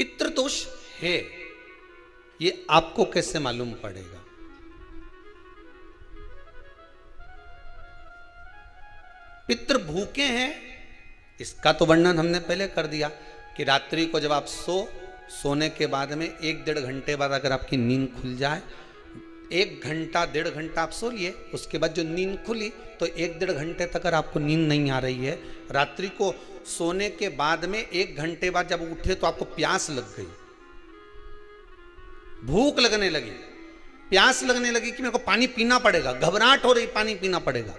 पितृदोष है ये आपको कैसे मालूम पड़ेगा? पितृ भूखे हैं इसका तो वर्णन हमने पहले कर दिया कि रात्रि को जब आप सोने के बाद में 1-1.5 घंटे बाद अगर आपकी नींद खुल जाए, 1 घंटा 1.5 घंटा आप सो लिए, उसके बाद जो नींद खुली तो 1-1.5 घंटे तक अगर आपको नींद नहीं आ रही है, रात्रि को सोने के बाद में 1 घंटे बाद जब उठे तो आपको प्यास लग गई, भूख लगने लगी, प्यास लगने लगी कि मेरे को पानी पीना पड़ेगा, घबराहट हो रही, पानी पीना पड़ेगा।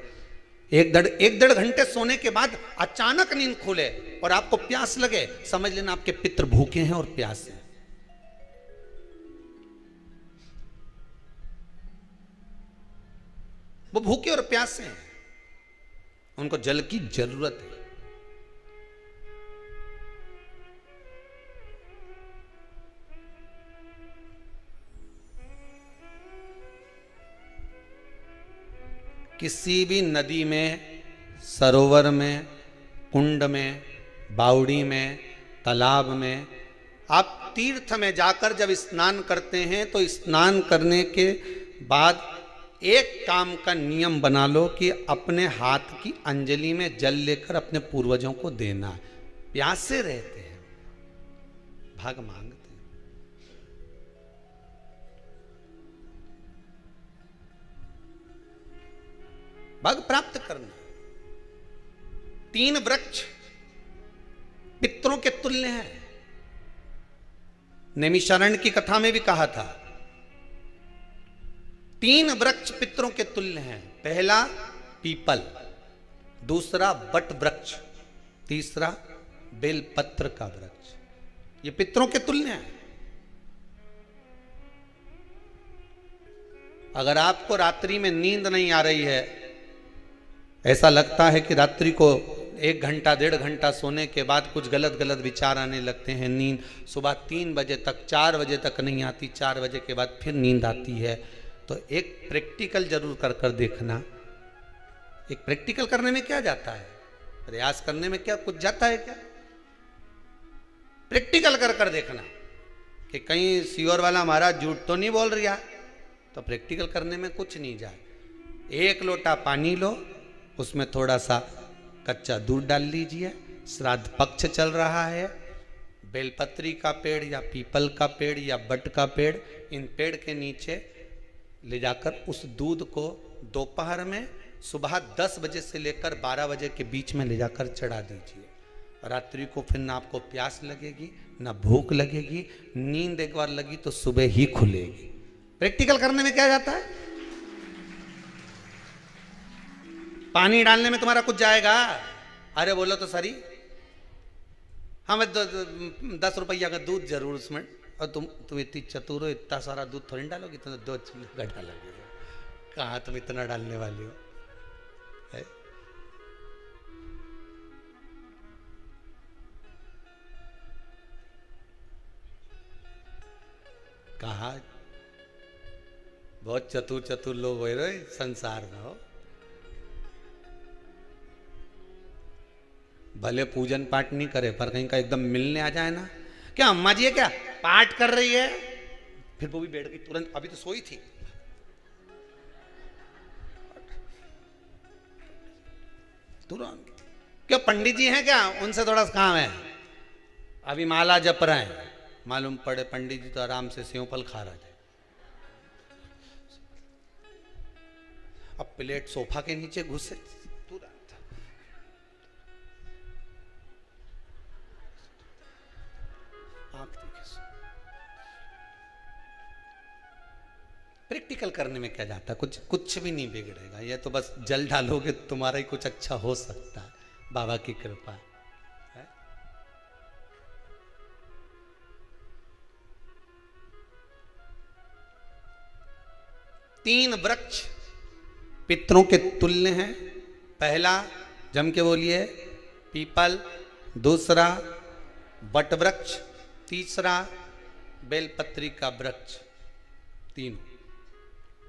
1-1.5 घंटे सोने के बाद अचानक नींद खुले और आपको प्यास लगे, समझ लेना आपके पितृ भूखे हैं और प्यास है। वो भूखे और प्यासे हैं, उनको जल की जरूरत है। किसी भी नदी में, सरोवर में, कुंड में, बावड़ी में, तालाब में, आप तीर्थ में जाकर जब स्नान करते हैं तो स्नान करने के बाद एक काम का नियम बना लो कि अपने हाथ की अंजलि में जल लेकर अपने पूर्वजों को देना। प्यासे रहते हैं, भाग मांगते हैं। भाग प्राप्त करना। 3 वृक्ष पितरों के तुल्य हैं। नैमिषारण्य की कथा में भी कहा था 3 वृक्ष पितरों के तुल्य हैं। पहला पीपल, दूसरा वट वृक्ष, तीसरा बेलपत्र का वृक्ष। ये पितरों के तुल्य हैं। अगर आपको रात्रि में नींद नहीं आ रही है, ऐसा लगता है कि रात्रि को 1 घंटा 1.5 घंटा सोने के बाद कुछ गलत गलत विचार आने लगते हैं, नींद सुबह 3 बजे तक 4 बजे तक नहीं आती, 4 बजे के बाद फिर नींद आती है, तो एक प्रैक्टिकल जरूर कर कर देखना। एक प्रैक्टिकल करने में क्या जाता है, प्रयास करने में क्या कुछ जाता है क्या? प्रैक्टिकल कर कर देखना कि कहीं सियोर वाला महाराज झूठ तो नहीं बोल रहा, तो प्रैक्टिकल करने में कुछ नहीं जाए। 1 लोटा पानी लो, उसमें थोड़ा सा कच्चा दूध डाल लीजिए, श्राद्ध पक्ष चल रहा है, बेलपत्री का पेड़ या पीपल का पेड़ या बट का पेड़, इन पेड़ के नीचे ले जाकर उस दूध को दोपहर में सुबह 10 बजे से लेकर 12 बजे के बीच में ले जाकर चढ़ा दीजिए। रात्रि को फिर ना आपको प्यास लगेगी ना भूख लगेगी, नींद एक बार लगी तो सुबह ही खुलेगी। प्रैक्टिकल करने में क्या जाता है? पानी डालने में तुम्हारा कुछ जाएगा? अरे बोलो तो सरी, हमें 10 रुपया का दूध जरूर उसमें, और तुम इतनी चतुर हो, इतना सारा दूध थोड़ी डालोगी, तुम 2 चूल्हे डालोगे। कहाँ तुम इतना डालने वाली हो है? कहा बहुत चतुर चतुर लोग हो रहे संसार में हो। भले पूजन पाठ नहीं करे पर कहीं का एकदम मिलने आ जाए ना, क्या अम्मा जी है क्या पाठ कर रही है, फिर वो भी बैठ गई तुरंत, अभी तो सोई थी, तुरंत। क्या पंडित जी हैं क्या, उनसे थोड़ा काम है, अभी माला जप रहे हैं, मालूम पड़े पंडित जी तो आराम से सेव फल खा रहे थे। अब प्लेट सोफा के नीचे घुसे, प्रैक्टिकल करने में क्या जाता, कुछ भी नहीं बिगड़ेगा। ये तो बस जल डालोगे तुम्हारा ही कुछ अच्छा हो सकता है, बाबा की कृपा है। 3 वृक्ष पितरों के तुल्य हैं। पहला जम के बोलिए पीपल, दूसरा वट वृक्ष, तीसरा बेलपत्री का वृक्ष। 3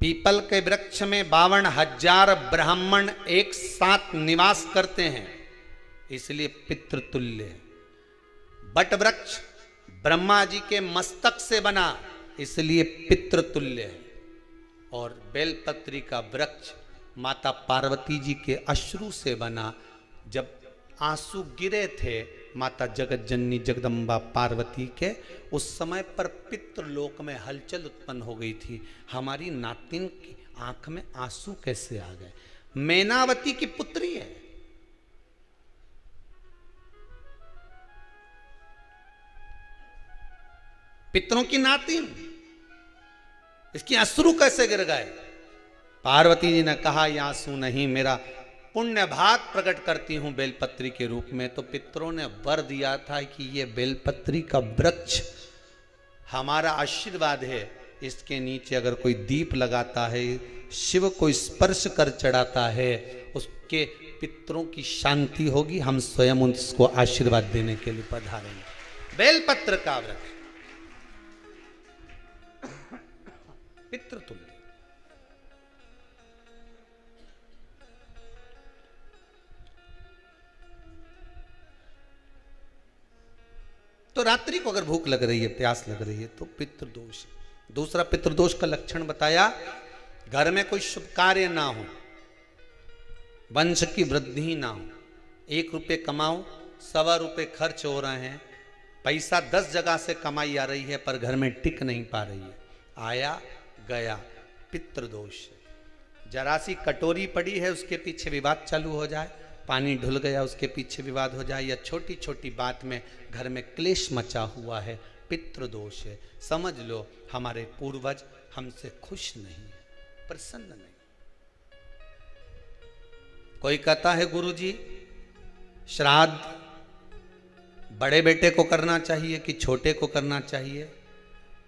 पीपल के वृक्ष में 52,000 ब्राह्मण एक साथ निवास करते हैं, इसलिए पितृतुल्य है। बट वृक्ष ब्रह्मा जी के मस्तक से बना, इसलिए पितृतुल्य है। और बेलपत्री का वृक्ष माता पार्वती जी के अश्रु से बना। जब आंसू गिरे थे माता जगत जननी जगदम्बा पार्वती के, उस समय पर पितृलोक में हलचल उत्पन्न हो गई थी। हमारी नातिन की आंख में आंसू कैसे आ गए? मैनावती की पुत्री है, पितरों की नातिन, इसकी अश्रु कैसे गिर गए? पार्वती जी ने कहा ये आंसू नहीं, मेरा पुण्य भाग प्रकट करती हूं बेलपत्री के रूप में। तो पितरों ने वर दिया था कि ये बेलपत्री का वृक्ष हमारा आशीर्वाद है, इसके नीचे अगर कोई दीप लगाता है, शिव को स्पर्श कर चढ़ाता है, उसके पितरों की शांति होगी। हम स्वयं उसको आशीर्वाद देने के लिए पधारेंगे। बेलपत्र का वृक्ष पितृतुल्य। तो रात्रि को अगर भूख लग रही है, प्यास लग रही है, तो पितृदोष है। दूसरा पितृदोष का लक्षण बताया, घर में कोई शुभ कार्य ना हो, वंश की वृद्धि ना हो। 1 रुपये कमाओ, 1.25 रुपये खर्च हो रहे हैं, पैसा 10 जगह से कमाई आ रही है पर घर में टिक नहीं पा रही है, आया गया, पितृदोष है। जरा सी कटोरी पड़ी है, उसके पीछे विवाद चालू हो जाए, पानी ढुल गया उसके पीछे विवाद हो जाए, या छोटी छोटी बात में घर में क्लेश मचा हुआ है, पितृदोष है। समझ लो हमारे पूर्वज हमसे खुश नहीं, प्रसन्न नहीं। कोई कहता है गुरुजी श्राद्ध बड़े बेटे को करना चाहिए कि छोटे को करना चाहिए?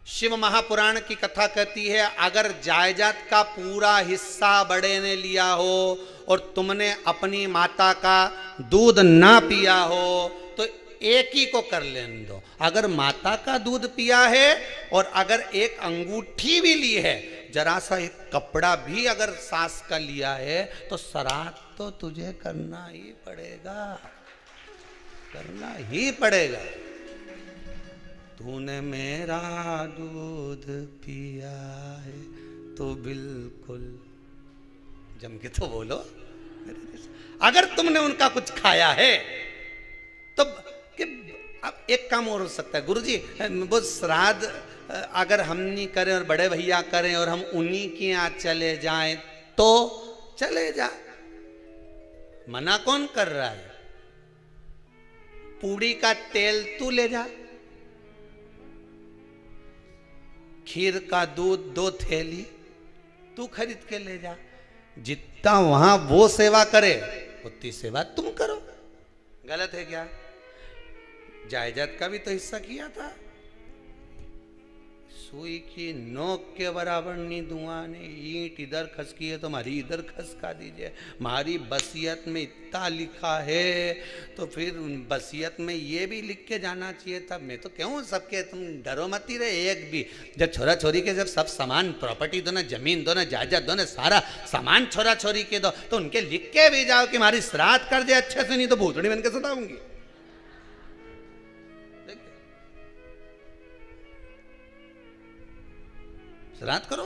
शिव महापुराण की कथा कहती है, अगर जायदाद का पूरा हिस्सा बड़े ने लिया हो और तुमने अपनी माता का दूध ना पिया हो तो एक ही को कर लेने दो। अगर माता का दूध पिया है और अगर एक अंगूठी भी ली है, जरा सा एक कपड़ा भी अगर सास का लिया है, तो श्राद्ध तो तुझे करना ही पड़ेगा, करना ही पड़ेगा। तूने मेरा दूध पिया है तो बिल्कुल जम के तो बोलो। अगर तुमने उनका कुछ खाया है तो अब एक काम और हो सकता है, गुरुजी वो श्राद्ध अगर हम नहीं करें और बड़े भैया करें और हम उन्हीं के यहाँ चले जाएं तो चले जा, मना कौन कर रहा है? पूड़ी का तेल तू ले जा, खीर का दूध 2 थैली तू खरीद के ले जा। जितना वहां वो सेवा करे उतनी सेवा तुम करो। गलत है क्या? जायदाद का भी तो हिस्सा किया था। सुई की नोक के बराबर नहीं धुआं ने, ईंट इधर खसकी है तो हमारी इधर खसका दीजिए। हमारी बसियत में इतना लिखा है तो फिर बसियत में ये भी लिख के जाना चाहिए था। मैं तो कहूँ सबके तुम डरो मत ही रहे एक भी। जब छोरा छोरी के जब सब सामान प्रॉपर्टी दो ना, जमीन दो ना, जायदाद दो ना, सारा सामान छोरा छोरी के दो, तो उनके लिख के भी जाओ कि हमारी श्राद्ध कर दे अच्छे से, नहीं तो भूतड़ी बन के सताऊंगी। श्राद्ध करो।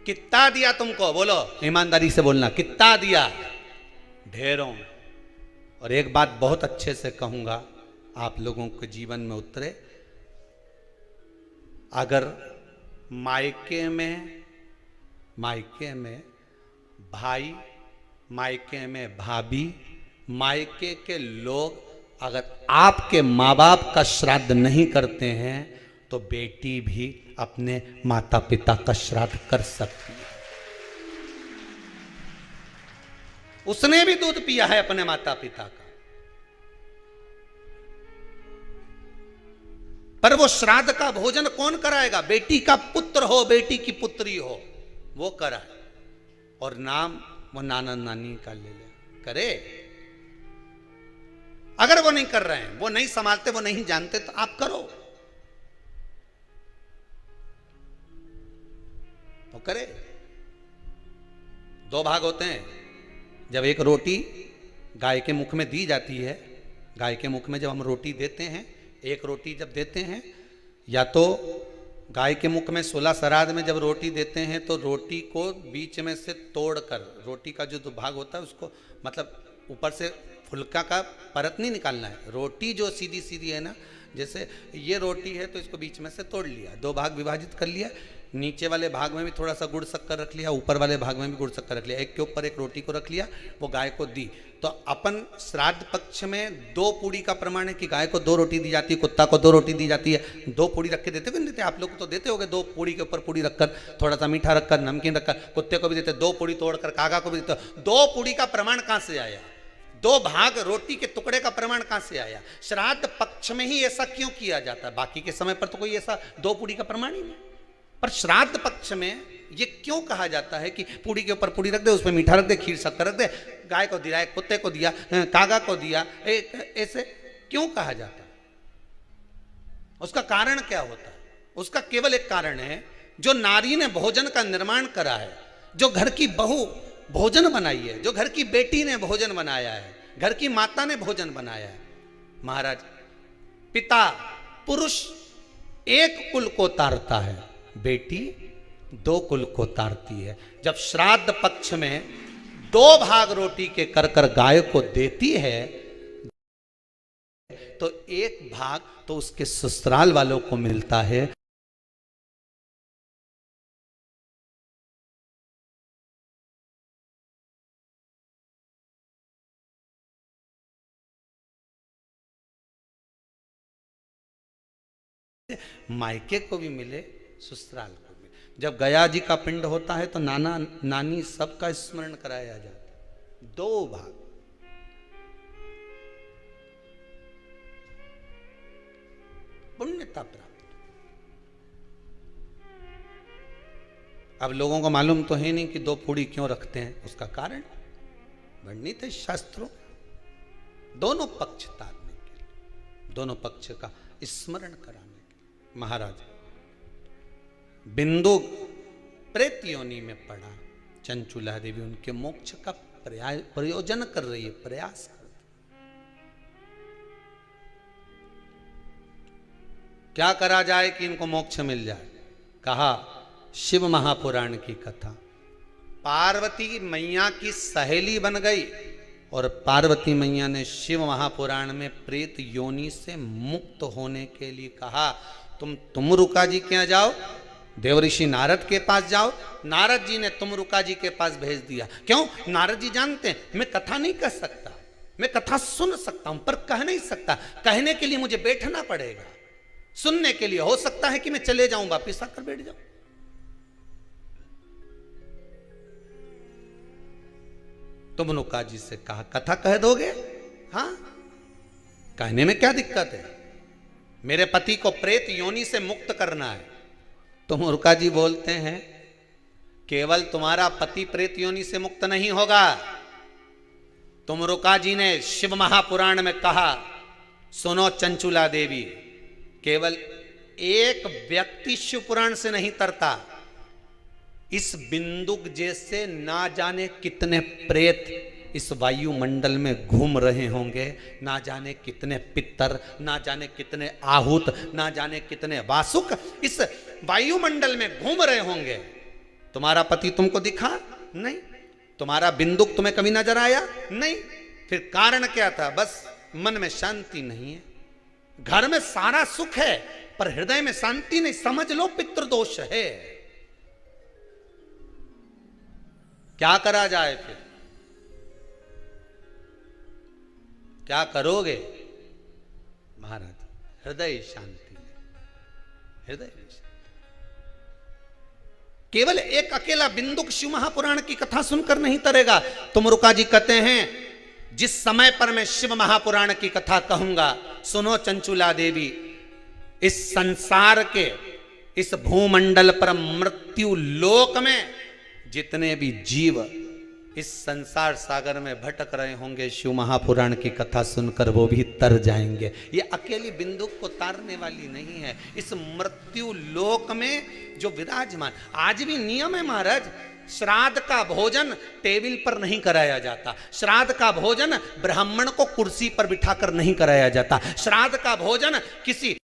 कितना दिया तुमको? बोलो ईमानदारी से बोलना, कितना दिया? ढेरों। और एक बात बहुत अच्छे से कहूंगा, आप लोगों के जीवन में उतरे। अगर मायके में भाई, मायके में भाभी, मायके के लोग अगर आपके माँ बाप का श्राद्ध नहीं करते हैं तो बेटी भी अपने माता पिता का श्राद्ध कर सकती है। उसने भी दूध पिया है अपने माता पिता का, पर वो श्राद्ध का भोजन कौन कराएगा? बेटी का पुत्र हो, बेटी की पुत्री हो, वो कराए। और नाम वो नाना नानी का ले ले, करे। अगर वो नहीं कर रहे हैं, वो नहीं संभालते, वो नहीं जानते, तो आप करो, वो करे। 2 भाग होते हैं। जब एक रोटी गाय के मुख में दी जाती है, गाय के मुख में जब हम रोटी देते हैं, एक रोटी जब देते हैं, या तो गाय के मुख में 16 श्राद्ध में जब रोटी देते हैं तो रोटी को बीच में से तोड़कर, रोटी का जो भाग होता है उसको, मतलब ऊपर से फुलका का परत नहीं निकालना है, रोटी जो सीधी सीधी है ना, जैसे ये रोटी है तो इसको बीच में से तोड़ लिया, 2 भाग विभाजित कर लिया, नीचे वाले भाग में भी थोड़ा सा गुड़ शक्कर रख लिया, ऊपर वाले भाग में भी गुड़ शक्कर रख लिया, एक के ऊपर एक रोटी को रख लिया, वो गाय को दी। तो अपन श्राद्ध पक्ष में 2 पूड़ी का प्रमाण है कि गाय को 2 रोटी दी जाती है, कुत्ता को 2 रोटी दी जाती है। 2 पूड़ी रख के देते हो नहीं देते? आप लोग तो देते होगे, 2 पूड़ी के ऊपर पूड़ी रखकर, थोड़ा सा मीठा रखकर, नमकीन रखकर, कुत्ते को भी देते, 2 पूड़ी तोड़कर कागा को भी देते। 2 पूड़ी का प्रमाण कहाँ से आया? 2 भाग रोटी के टुकड़े का प्रमाण कहां से आया? श्राद्ध पक्ष में ही ऐसा क्यों किया जाता है? बाकी के समय पर तो कोई ऐसा 2 पूड़ी का प्रमाण ही नहीं, पर श्राद्ध पक्ष में ये क्यों कहा जाता है कि पूड़ी के ऊपर पूड़ी रख दे, उसमें मीठा रख दे, खीर शक्कर रख दे, गाय को दिया, कुत्ते को दिया, कागा को दिया, ऐसे क्यों कहा जाता है? उसका कारण क्या होता है? उसका केवल एक कारण है, जो नारी ने भोजन का निर्माण करा है, जो घर की बहू भोजन बनाई है, जो घर की बेटी ने भोजन बनाया है, घर की माता ने भोजन बनाया है। महाराज, पिता पुरुष एक कुल को तारता है, बेटी 2 कुल को तारती है। जब श्राद्ध पक्ष में 2 भाग रोटी के कर गाय को देती है तो 1 भाग तो उसके ससुराल वालों को मिलता है। मायके को भी मिले, ससुराल को भी। जब गया जी का पिंड होता है तो नाना नानी सबका स्मरण कराया जाता है। 2 भाग, पुण्यता प्राप्त। अब लोगों को मालूम तो है नहीं कि 2 पूड़ी क्यों रखते हैं, उसका कारण वर्णित है शास्त्रों। दोनों पक्ष तारने के लिए, दोनों पक्ष का स्मरण कराने के लिए। महाराज, बिंदु प्रेत योनि में पड़ा, चंचुला देवी उनके मोक्ष का प्रयोजन कर रही है, प्रयास कर। क्या करा जाए कि इनको मोक्ष मिल जाए? कहा शिव महापुराण की कथा। पार्वती मैया की सहेली बन गई और पार्वती मैया ने शिव महापुराण में प्रेत योनि से मुक्त होने के लिए कहा, तुम रुका जी के यहाँ जाओ, देवऋषि नारद के पास जाओ। नारद जी ने तुमरुका जी के पास भेज दिया। क्यों? नारद जी जानते हैं मैं कथा नहीं कह सकता, मैं कथा सुन सकता हूं पर कह नहीं सकता। कहने के लिए मुझे बैठना पड़ेगा, सुनने के लिए हो सकता है कि मैं चले जाऊं, वापिस आकर बैठ जाऊं। तुमरुका जी से कहा कथा कह दोगे? हाँ, कहने में क्या दिक्कत है? मेरे पति को प्रेत योनि से मुक्त करना है। तुमरुका जी बोलते हैं केवल तुम्हारा पति प्रेत योनि से मुक्त नहीं होगा। तुमरुका जी ने शिव महापुराण में कहा, सुनो चंचुला देवी, केवल एक व्यक्ति शिव पुराण से नहीं तरता, इस बिंदुक जैसे ना जाने कितने प्रेत इस वायुमंडल में घूम रहे होंगे, ना जाने कितने पितर, ना जाने कितने आहूत, ना जाने कितने वासुक इस वायुमंडल में घूम रहे होंगे। तुम्हारा पति तुमको दिखा नहीं, तुम्हारा बिंदुक तुम्हें कभी नजर आया नहीं, फिर कारण क्या था? बस मन में शांति नहीं है। घर में सारा सुख है पर हृदय में शांति नहीं, समझ लो पितृदोष है। क्या करा जाए? फिर क्या करोगे? महाराज, हृदय शांति, हृदय शांति। केवल एक अकेला बिंदुक शिव महापुराण की कथा सुनकर नहीं तरेगा। तुमरुका जी कहते हैं जिस समय पर मैं शिव महापुराण की कथा कहूंगा, सुनो चंचुला देवी, इस संसार के इस भूमंडल पर मृत्यु लोक में जितने भी जीव इस संसार सागर में भटक रहे होंगे, शिव महापुराण की कथा सुनकर वो भी तर जाएंगे। ये अकेली बिंदुक को तारने वाली नहीं है। इस मृत्यु लोक में जो विराजमान, आज भी नियम है महाराज, श्राद्ध का भोजन टेबल पर नहीं कराया जाता। श्राद्ध का भोजन ब्राह्मण को कुर्सी पर बिठाकर नहीं कराया जाता। श्राद्ध का भोजन किसी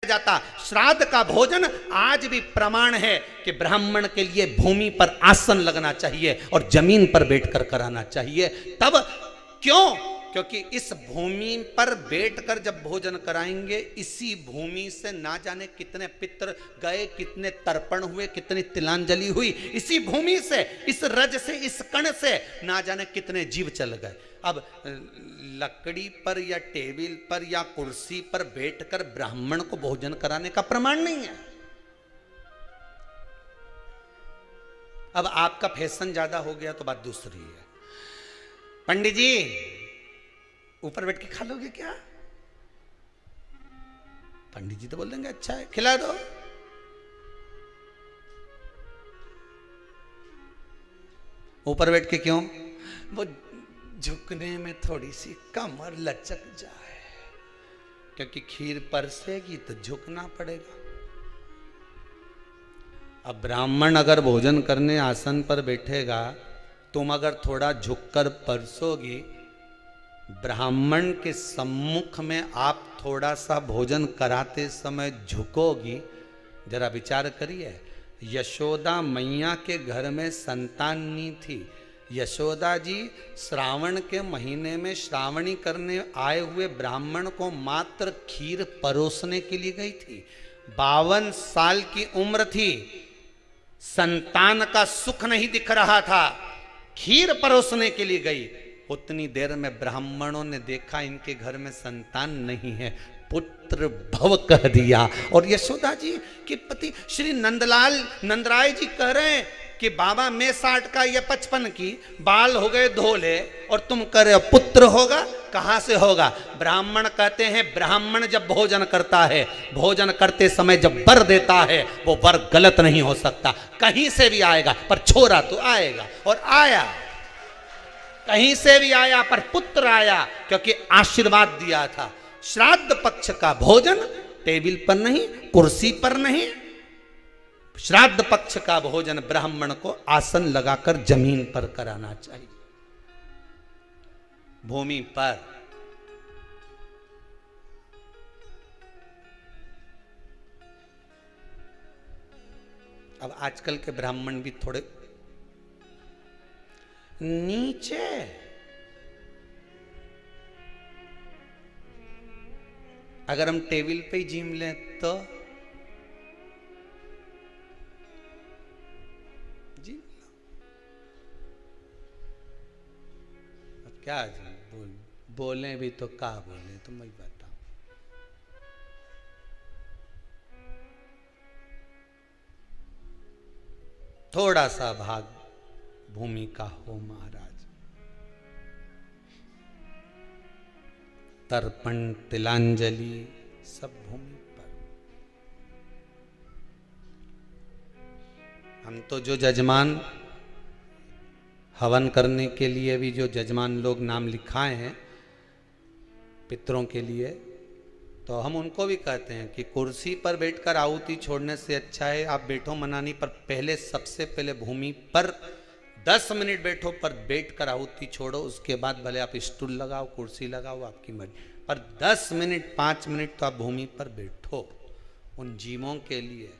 जाता। श्राद्ध का भोजन आज भी प्रमाण है कि ब्राह्मण के लिए भूमि पर आसन लगना चाहिए और जमीन पर बैठकर कराना चाहिए। तब क्यों? क्योंकि इस भूमि पर बैठकर जब भोजन कराएंगे, इसी भूमि से ना जाने कितने पितृ गए, कितने तर्पण हुए, कितनी तिलांजलि हुई, इसी भूमि से, इस रज से, इस कण से ना जाने कितने जीव चल गए। अब लकड़ी पर या टेबल पर या कुर्सी पर बैठकर ब्राह्मण को भोजन कराने का प्रमाण नहीं है। अब आपका फैशन ज्यादा हो गया तो बात दूसरी है। पंडित जी ऊपर बैठ के खा लोगे क्या? पंडित जी तो बोल देंगे अच्छा है, खिला दो। ऊपर बैठ के क्यों? वो झुकने में थोड़ी सी कमर लचक जाए, क्योंकि खीर परसेगी तो झुकना पड़ेगा। अब ब्राह्मण अगर भोजन करने आसन पर बैठेगा, तुम अगर थोड़ा झुककर परसोगी, ब्राह्मण के सम्मुख में आप थोड़ा सा भोजन कराते समय झुकोगी। जरा विचार करिए, यशोदा मैया के घर में संतान नहीं थी। यशोदा जी श्रावण के महीने में श्रावणी करने आए हुए ब्राह्मण को मात्र खीर परोसने के लिए गई थी। 52 साल की उम्र थी, संतान का सुख नहीं दिख रहा था, खीर परोसने के लिए गई। उतनी देर में ब्राह्मणों ने देखा इनके घर में संतान नहीं है, पुत्र भव कह दिया। और यशोदा जी के पति श्री नंदराय जी कह रहे हैं कि बाबा मैं 60 का या 55 की, बाल हो गए धोले, और तुम कह रहे हो पुत्र होगा। कहां से होगा? ब्राह्मण कहते हैं ब्राह्मण जब भोजन करता है, भोजन करते समय जब वर देता है, वो वर गलत नहीं हो सकता, कहीं से भी आएगा, पर छोरा तो आएगा। और आया, कहीं से भी आया, पर पुत्र आया, क्योंकि आशीर्वाद दिया था। श्राद्ध पक्ष का भोजन टेबल पर नहीं, कुर्सी पर नहीं, श्राद्ध पक्ष का भोजन ब्राह्मण को आसन लगाकर जमीन पर कराना चाहिए, भूमि पर। अब आजकल के ब्राह्मण भी थोड़े नीचे, अगर हम टेबल पे ही जिम लें तो जी क्या बोले भी तो क्या बोले, तुम ही बताओ। थोड़ा सा भाग भूमि का हो महाराज। तर्पण तिलांजलि सब भूमि पर। हम तो जो जजमान हवन करने के लिए भी जो जजमान लोग नाम लिखाए हैं पितरों के लिए, तो हम उनको भी कहते हैं कि कुर्सी पर बैठकर आहुति छोड़ने से अच्छा है आप बैठो मनानी पर, पहले सबसे पहले भूमि पर 10 मिनट बैठो, पर बैठकर आहुति छोड़ो। उसके बाद भले आप स्टूल लगाओ, कुर्सी लगाओ, आपकी मर्जी, पर 10 मिनट 5 मिनट तो आप भूमि पर बैठो उन जीवों के लिए।